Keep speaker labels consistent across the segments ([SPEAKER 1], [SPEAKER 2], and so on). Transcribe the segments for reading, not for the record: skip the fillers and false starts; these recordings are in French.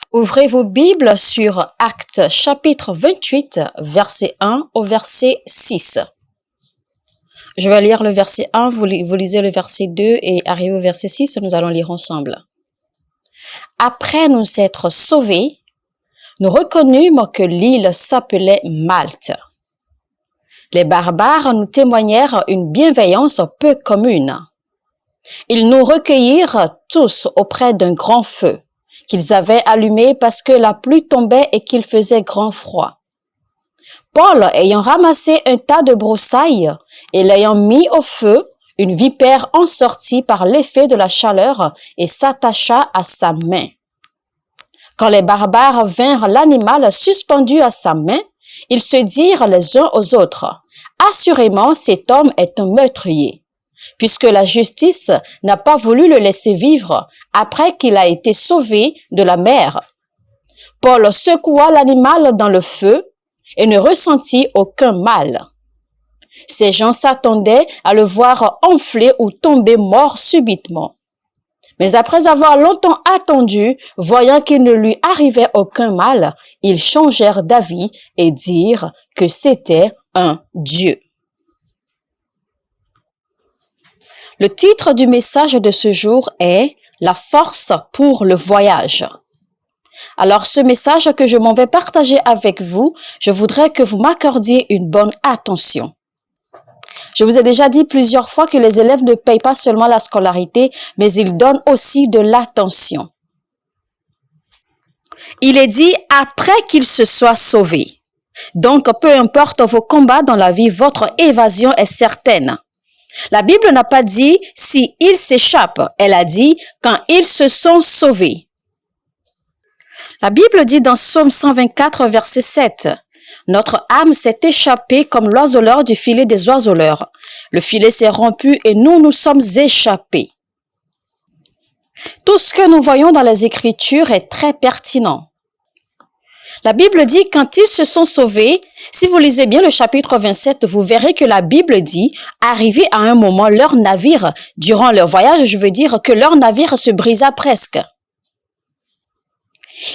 [SPEAKER 1] Ouvrez vos Bibles sur Actes chapitre 28, verset 1 au verset 6. Je vais lire le verset 1, vous lisez le verset 2 et arrivé au verset 6, nous allons lire ensemble. Après nous être sauvés, nous reconnûmes que l'île s'appelait Malte. Les barbares nous témoignèrent une bienveillance peu commune. Ils nous recueillirent tous auprès d'un grand feu qu'ils avaient allumé parce que la pluie tombait et qu'il faisait grand froid. Paul, ayant ramassé un tas de broussailles et l'ayant mis au feu, une vipère en sortit par l'effet de la chaleur et s'attacha à sa main. Quand les barbares vinrent l'animal suspendu à sa main, ils se dirent les uns aux autres, « Assurément, cet homme est un meurtrier, puisque la justice n'a pas voulu le laisser vivre après qu'il a été sauvé de la mer. » Paul secoua l'animal dans le feu et ne ressentit aucun mal. Ces gens s'attendaient à le voir enfler ou tomber mort subitement. Mais après avoir longtemps attendu, voyant qu'il ne lui arrivait aucun mal, ils changèrent d'avis et dirent que c'était un Dieu. Le titre du message de ce jour est « La force pour le voyage ». Alors, ce message que je m'en vais partager avec vous, je voudrais que vous m'accordiez une bonne attention. Je vous ai déjà dit plusieurs fois que les élèves ne payent pas seulement la scolarité, mais ils donnent aussi de l'attention. Il est dit après qu'ils se soient sauvés. Donc, peu importe vos combats dans la vie, votre évasion est certaine. La Bible n'a pas dit si ils s'échappent, elle a dit quand ils se sont sauvés. La Bible dit dans Psaume 124, verset 7, « Notre âme s'est échappée comme l'oiseleur du filet des oiseleurs. Le filet s'est rompu et nous sommes échappés. » Tout ce que nous voyons dans les Écritures est très pertinent. La Bible dit quand ils se sont sauvés, si vous lisez bien le chapitre 27, vous verrez que la Bible dit, arrivé à un moment, leur navire, durant leur voyage, je veux dire que leur navire se brisa presque.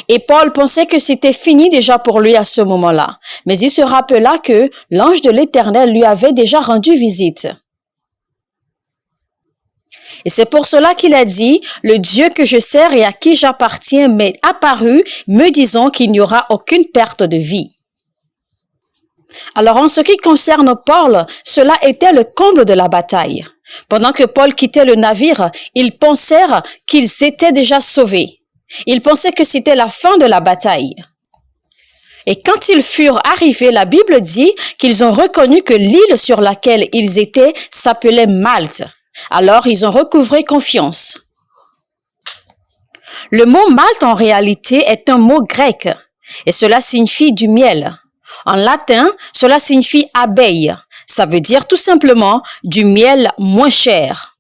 [SPEAKER 1] Et Paul pensait que c'était fini déjà pour lui à ce moment-là. Mais il se rappela que l'ange de l'Éternel lui avait déjà rendu visite. Et c'est pour cela qu'il a dit, « Le Dieu que je sers et à qui j'appartiens m'est apparu, me disant qu'il n'y aura aucune perte de vie. » Alors en ce qui concerne Paul, cela était le comble de la bataille. Pendant que Paul quittait le navire, ils pensèrent qu'ils étaient déjà sauvés. Ils pensaient que c'était la fin de la bataille. Et quand ils furent arrivés, la Bible dit qu'ils ont reconnu que l'île sur laquelle ils étaient s'appelait Malte. Alors, ils ont recouvré confiance. Le mot Malte, en réalité, est un mot grec et cela signifie du miel. En latin, cela signifie abeille. Ça veut dire tout simplement du miel moins cher.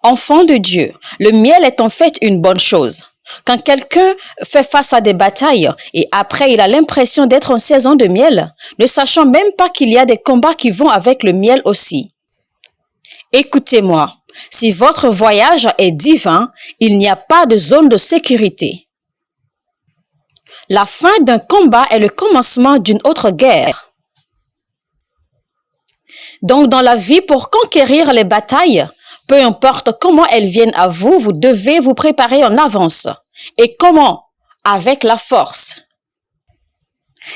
[SPEAKER 1] Enfant de Dieu, le miel est en fait une bonne chose. Quand quelqu'un fait face à des batailles et après il a l'impression d'être en saison de miel, ne sachant même pas qu'il y a des combats qui vont avec le miel aussi. Écoutez-moi, si votre voyage est divin, il n'y a pas de zone de sécurité. La fin d'un combat est le commencement d'une autre guerre. Donc dans la vie, pour conquérir les batailles, peu importe comment elles viennent à vous, vous devez vous préparer en avance. Et comment? Avec la force.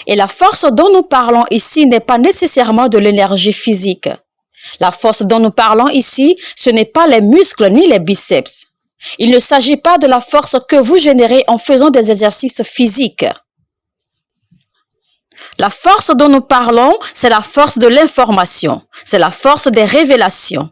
[SPEAKER 1] Et la force dont nous parlons ici n'est pas nécessairement de l'énergie physique. La force dont nous parlons ici, ce n'est pas les muscles ni les biceps. Il ne s'agit pas de la force que vous générez en faisant des exercices physiques. La force dont nous parlons, c'est la force de l'information. C'est la force des révélations.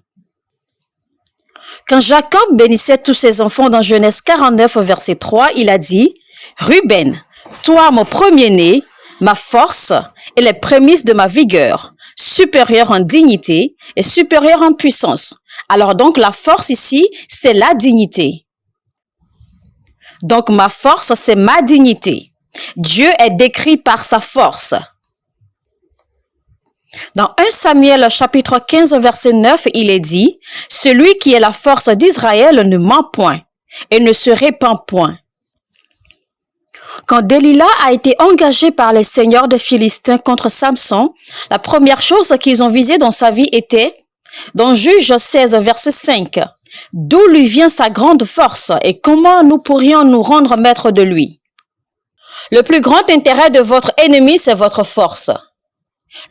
[SPEAKER 1] Quand Jacob bénissait tous ses enfants dans Genèse 49, verset 3, il a dit, « Ruben, toi mon premier-né, ma force et les prémices de ma vigueur, supérieur en dignité et supérieur en puissance. » Alors donc la force ici, c'est la dignité. Donc ma force, c'est ma dignité. Dieu est décrit par sa force. Dans 1 Samuel chapitre 15 verset 9, il est dit « Celui qui est la force d'Israël ne ment point et ne se répand point. » Quand Delilah a été engagée par les seigneurs des Philistins contre Samson, la première chose qu'ils ont visée dans sa vie était, dans Juge 16, verset 5, « D'où lui vient sa grande force et comment nous pourrions nous rendre maîtres de lui ?» Le plus grand intérêt de votre ennemi, c'est votre force.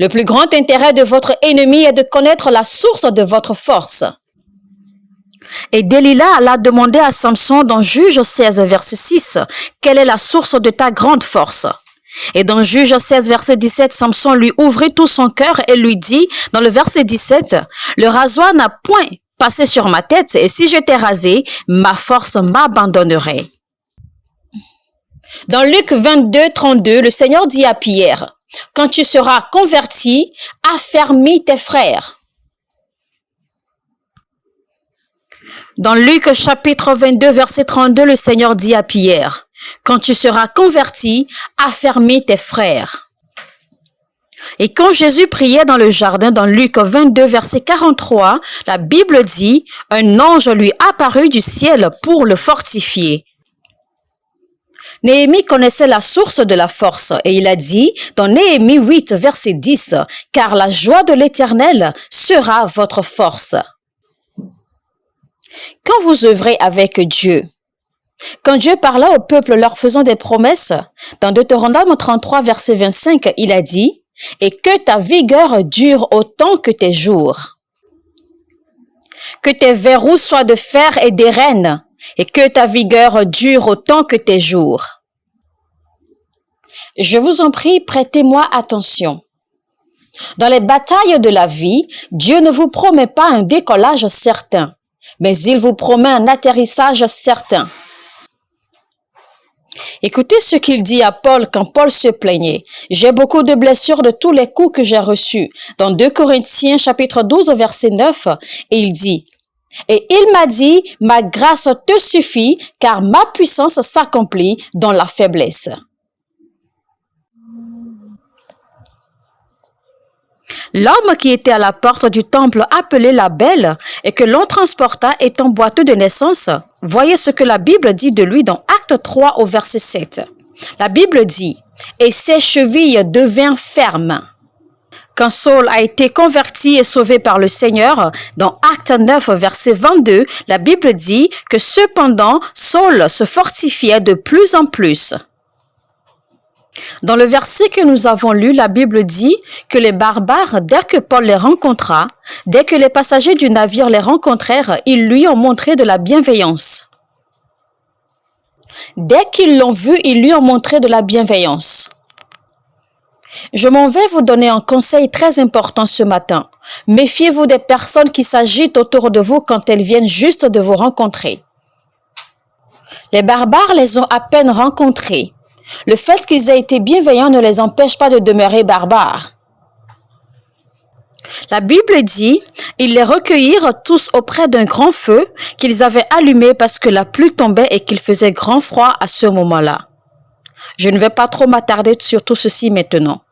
[SPEAKER 1] Le plus grand intérêt de votre ennemi est de connaître la source de votre force. Et Delilah alla demander à Samson dans Juge 16, verset 6, « Quelle est la source de ta grande force ?» Et dans Juge 16, verset 17, Samson lui ouvrit tout son cœur et lui dit, dans le verset 17, « Le rasoir n'a point passé sur ma tête, et si j'étais rasé, ma force m'abandonnerait. » Dans Luc 22, 32, le Seigneur dit à Pierre, « Quand tu seras converti, affermis tes frères. » Dans Luc chapitre 22, verset 32, le Seigneur dit à Pierre, « Quand tu seras converti, affermis tes frères. » Et quand Jésus priait dans le jardin, dans Luc 22, verset 43, la Bible dit, « Un ange lui apparut du ciel pour le fortifier. » Néhémie connaissait la source de la force et il a dit dans Néhémie 8, verset 10, « Car la joie de l'Éternel sera votre force. » Quand vous œuvrez avec Dieu, quand Dieu parla au peuple leur faisant des promesses, dans Deutéronome 33, verset 25, il a dit, « Et que ta vigueur dure autant que tes jours. Que tes verrous soient de fer et d'airain, et que ta vigueur dure autant que tes jours. » Je vous en prie, prêtez-moi attention. Dans les batailles de la vie, Dieu ne vous promet pas un décollage certain, mais il vous promet un atterrissage certain. Écoutez ce qu'il dit à Paul quand Paul se plaignait. « J'ai beaucoup de blessures de tous les coups que j'ai reçus. » Dans 2 Corinthiens chapitre 12, verset 9, et il dit, « Et il m'a dit, ma grâce te suffit, car ma puissance s'accomplit dans la faiblesse. » L'homme qui était à la porte du temple appelé la Belle et que l'on transporta étant boiteux de naissance, voyez ce que la Bible dit de lui dans Acte 3 au verset 7. La Bible dit, « Et ses chevilles devinrent fermes. » Quand Saul a été converti et sauvé par le Seigneur, dans Acte 9, verset 22, la Bible dit que cependant, Saul se fortifiait de plus en plus. Dans le verset que nous avons lu, la Bible dit que les barbares, dès que Paul les rencontra, dès que les passagers du navire les rencontrèrent, ils lui ont montré de la bienveillance. Dès qu'ils l'ont vu, ils lui ont montré de la bienveillance. Je m'en vais vous donner un conseil très important ce matin. Méfiez-vous des personnes qui s'agitent autour de vous quand elles viennent juste de vous rencontrer. Les barbares les ont à peine rencontrés. Le fait qu'ils aient été bienveillants ne les empêche pas de demeurer barbares. La Bible dit, ils les recueillirent tous auprès d'un grand feu qu'ils avaient allumé parce que la pluie tombait et qu'il faisait grand froid à ce moment-là. Je ne vais pas trop m'attarder sur tout ceci maintenant.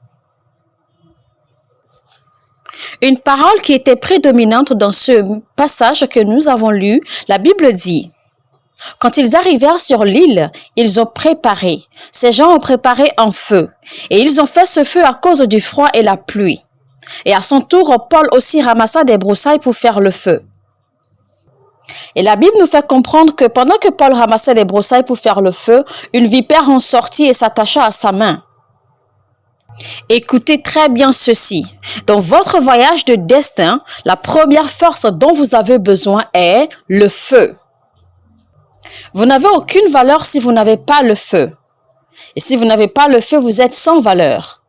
[SPEAKER 1] Une parole qui était prédominante dans ce passage que nous avons lu, la Bible dit, « Quand ils arrivèrent sur l'île, ils ont préparé. Ces gens ont préparé un feu. Et ils ont fait ce feu à cause du froid et la pluie. Et à son tour, Paul aussi ramassa des broussailles pour faire le feu. » Et la Bible nous fait comprendre que pendant que Paul ramassait des broussailles pour faire le feu, une vipère en sortit et s'attacha à sa main. Écoutez très bien ceci. Dans votre voyage de destin, la première force dont vous avez besoin est le feu. Vous n'avez aucune valeur si vous n'avez pas le feu. Et si vous n'avez pas le feu, vous êtes sans valeur.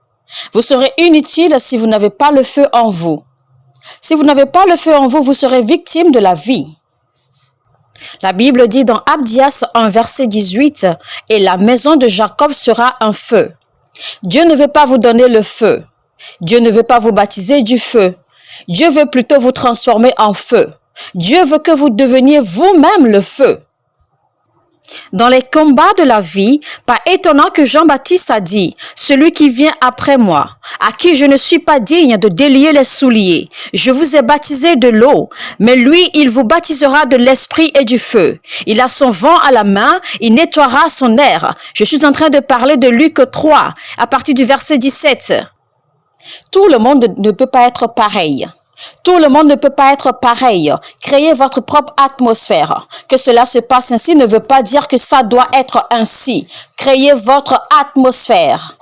[SPEAKER 1] Vous serez inutile si vous n'avez pas le feu en vous. Si vous n'avez pas le feu en vous, vous serez victime de la vie. La Bible dit dans Abdias 1, verset 18, « Et la maison de Jacob sera un feu. » Dieu ne veut pas vous donner le feu. Dieu ne veut pas vous baptiser du feu. Dieu veut plutôt vous transformer en feu. Dieu veut que vous deveniez vous-même le feu. Dans les combats de la vie, pas étonnant que Jean-Baptiste a dit, « Celui qui vient après moi, à qui je ne suis pas digne de délier les souliers, je vous ai baptisé de l'eau, mais lui, il vous baptisera de l'esprit et du feu. Il a son vent à la main, il nettoiera son air. » Je suis en train de parler de Luc 3, à partir du verset 17. Tout le monde ne peut pas être pareil. Tout le monde ne peut pas être pareil. Créez votre propre atmosphère. Que cela se passe ainsi ne veut pas dire que ça doit être ainsi. Créez votre atmosphère.